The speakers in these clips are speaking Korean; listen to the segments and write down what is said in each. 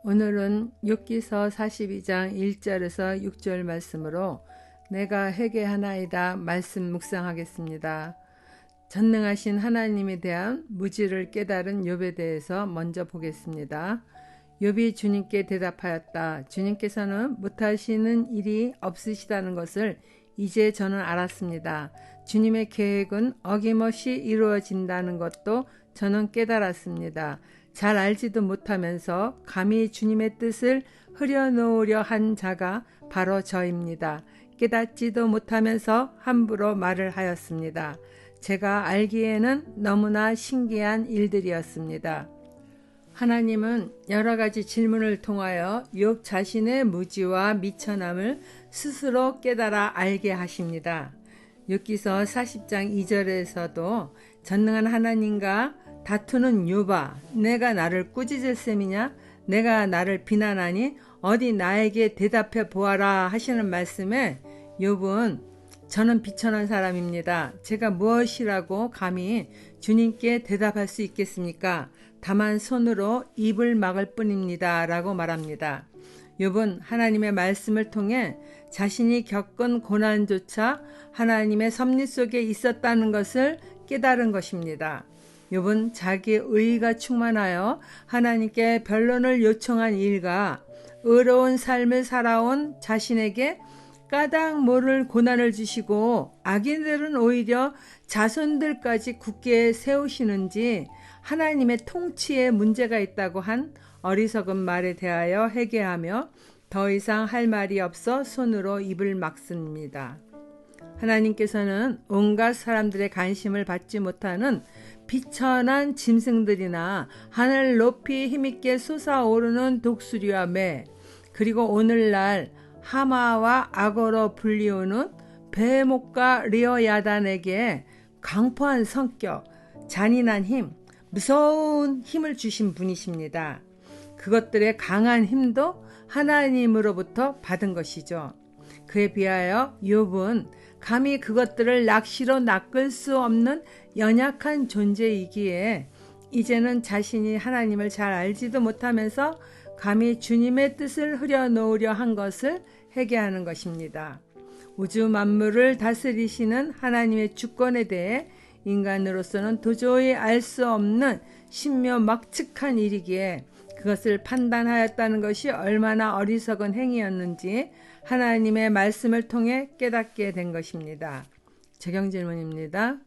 오늘은 욥기서 42장 1절에서 6절 말씀으로 내가 회개하나이다 말씀 묵상하겠습니다. 전능하신 하나님에 대한 무지를 깨달은 욥에 대해서 먼저 보겠습니다. 욥이 주님께 대답하였다. 주님께서는 못하시는 일이 없으시다는 것을 이제 저는 알았습니다. 주님의 계획은 어김없이 이루어진다는 것도 저는 깨달았습니다. 잘 알지도 못하면서 감히 주님의 뜻을 흐려놓으려 한 자가 바로 저입니다. 깨닫지도 못하면서 함부로 말을 하였습니다. 제가 알기에는 너무나 신기한 일들이었습니다. 하나님은 여러 가지 질문을 통하여 욥 자신의 무지와 미천함을 스스로 깨달아 알게 하십니다. 욥기서 40장 2절에서도 전능한 하나님과 다투는 욥아, 내가 나를 꾸짖을 셈이냐? 내가 나를 비난하니 어디 나에게 대답해 보아라 하시는 말씀에 욥은 저는 비천한 사람입니다. 제가 무엇이라고 감히 주님께 대답할 수 있겠습니까? 다만 손으로 입을 막을 뿐입니다. 라고 말합니다. 욥은 하나님의 말씀을 통해 자신이 겪은 고난조차 하나님의 섭리 속에 있었다는 것을 깨달은 것입니다. 욥은 자기의 의의가 충만하여 하나님께 변론을 요청한 일과 의로운 삶을 살아온 자신에게 까닭 모를 고난을 주시고 악인들은 오히려 자손들까지 굳게 세우시는지 하나님의 통치에 문제가 있다고 한 어리석은 말에 대하여 회개하며 더 이상 할 말이 없어 손으로 입을 막습니다. 하나님께서는 온갖 사람들의 관심을 받지 못하는 비천한 짐승들이나 하늘 높이 힘있게 솟아오르는 독수리와 매, 그리고 오늘날 하마와 악어로 불리우는 베목과 리어야단에게 강포한 성격, 잔인한 힘, 무서운 힘을 주신 분이십니다. 그것들의 강한 힘도 하나님으로부터 받은 것이죠. 그에 비하여 욥은 감히 그것들을 낚시로 낚을 수 없는 연약한 존재이기에 이제는 자신이 하나님을 잘 알지도 못하면서 감히 주님의 뜻을 흐려놓으려 한 것을 회개하는 것입니다. 우주 만물을 다스리시는 하나님의 주권에 대해 인간으로서는 도저히 알 수 없는 신묘막측한 일이기에 그것을 판단하였다는 것이 얼마나 어리석은 행위였는지 하나님의 말씀을 통해 깨닫게 된 것입니다. 적용 질문입니다.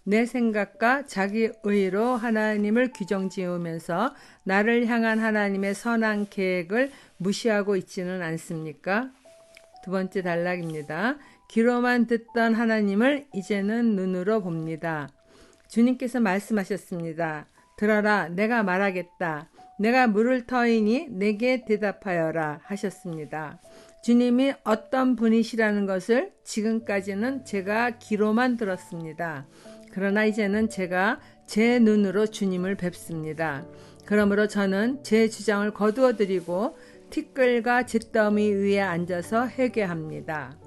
내 생각과 자기 의로 하나님을 규정지으면서 나를 향한 하나님의 선한 계획을 무시하고 있지는 않습니까? 두 번째 단락입니다. 귀로만 듣던 하나님을 이제는 눈으로 봅니다. 주님께서 말씀하셨습니다. 들어라, 내가 말하겠다. 내가 물을 터이니 내게 대답하여라 하셨습니다. 주님이 어떤 분이시라는 것을 지금까지는 제가 귀로만 들었습니다. 그러나 이제는 제가 제 눈으로 주님을 뵙습니다. 그러므로 저는 제 주장을 거두어 드리고 티끌과 잿더미 위에 앉아서 회개합니다.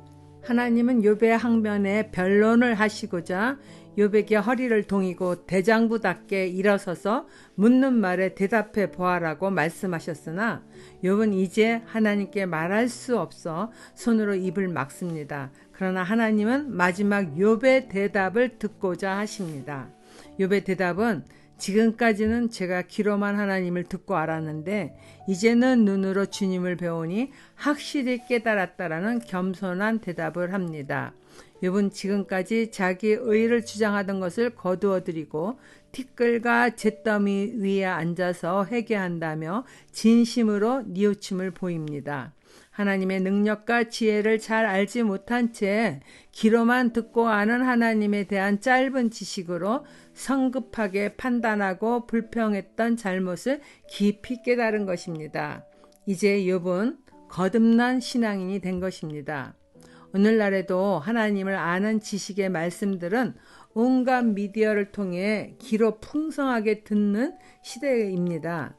하나님은 욥의 항변에 변론을 하시고자 욥에게 허리를 동이고 대장부답게 일어서서 묻는 말에 대답해 보아라고 말씀하셨으나 욥은 이제 하나님께 말할 수 없어 손으로 입을 막습니다. 그러나 하나님은 마지막 욥의 대답을 듣고자 하십니다. 욥의 대답은 지금까지는 제가 귀로만 하나님을 듣고 알았는데 이제는 눈으로 주님을 배우니 확실히 깨달았다라는 겸손한 대답을 합니다. 욥은 지금까지 자기 의를 주장하던 것을 거두어드리고 티끌과 잿더미 위에 앉아서 회개한다며 진심으로 뉘우침을 보입니다. 하나님의 능력과 지혜를 잘 알지 못한 채 귀로만 듣고 아는 하나님에 대한 짧은 지식으로 성급하게 판단하고 불평했던 잘못을 깊이 깨달은 것입니다. 이제 욥은 거듭난 신앙인이 된 것입니다. 오늘날에도 하나님을 아는 지식의 말씀들은 온갖 미디어를 통해 귀로 풍성하게 듣는 시대입니다.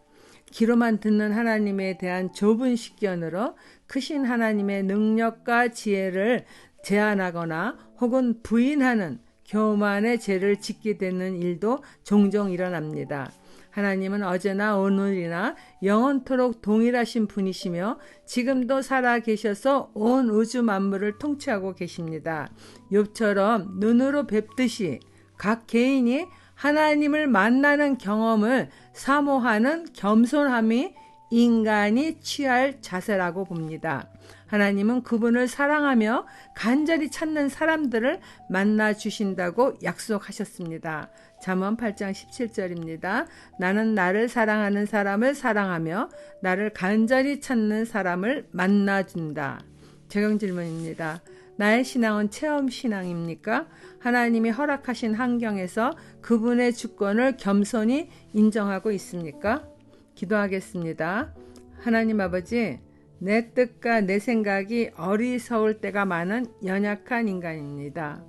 귀로만 듣는 하나님에 대한 좁은 식견으로 크신 하나님의 능력과 지혜를 제한하거나 혹은 부인하는 교만의 죄를 짓게 되는 일도 종종 일어납니다. 하나님은 어제나 오늘이나 영원토록 동일하신 분이시며 지금도 살아 계셔서 온 우주 만물을 통치하고 계십니다. 욥처럼 눈으로 뵙듯이 각 개인이 하나님을 만나는 경험을 사모하는 겸손함이 인간이 취할 자세라고 봅니다. 하나님은 그분을 사랑하며 간절히 찾는 사람들을 만나 주신다고 약속하셨습니다. 잠언 8장 17절입니다. 나는 나를 사랑하는 사람을 사랑하며 나를 간절히 찾는 사람을 만나준다. 적용 질문입니다. 나의 신앙은 체험 신앙입니까? 하나님이 허락하신 환경에서 그분의 주권을 겸손히 인정하고 있습니까? 기도하겠습니다. 하나님 아버지, 내 뜻과 내 생각이 어리석을 때가 많은 연약한 인간입니다.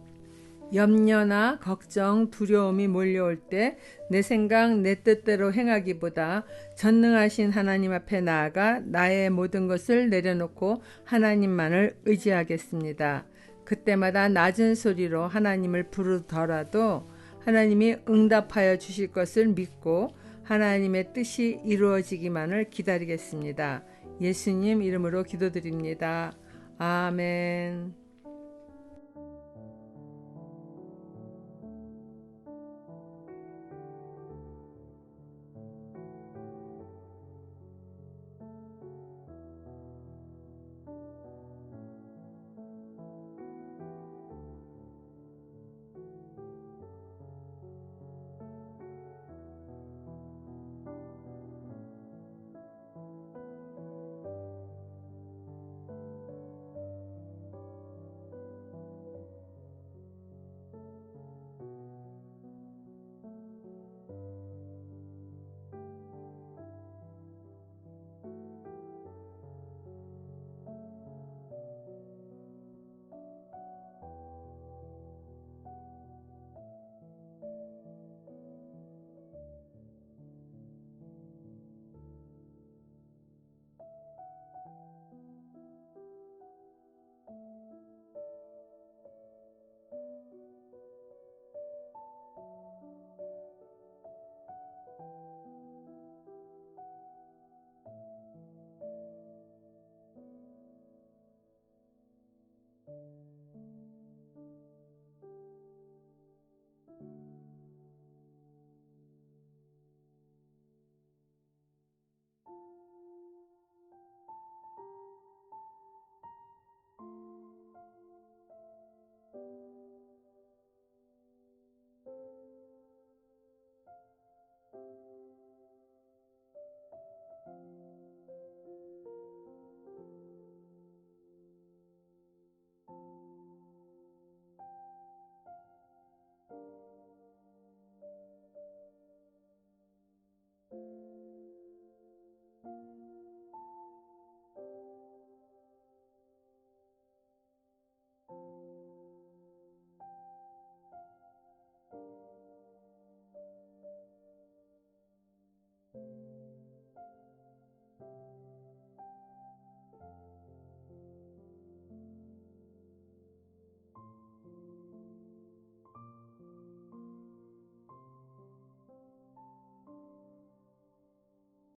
염려나 걱정, 두려움이 몰려올 때 내 생각, 내 뜻대로 행하기보다 전능하신 하나님 앞에 나아가 나의 모든 것을 내려놓고 하나님만을 의지하겠습니다. 그때마다 낮은 소리로 하나님을 부르더라도 하나님이 응답하여 주실 것을 믿고 하나님의 뜻이 이루어지기만을 기다리겠습니다. 예수님 이름으로 기도드립니다. 아멘.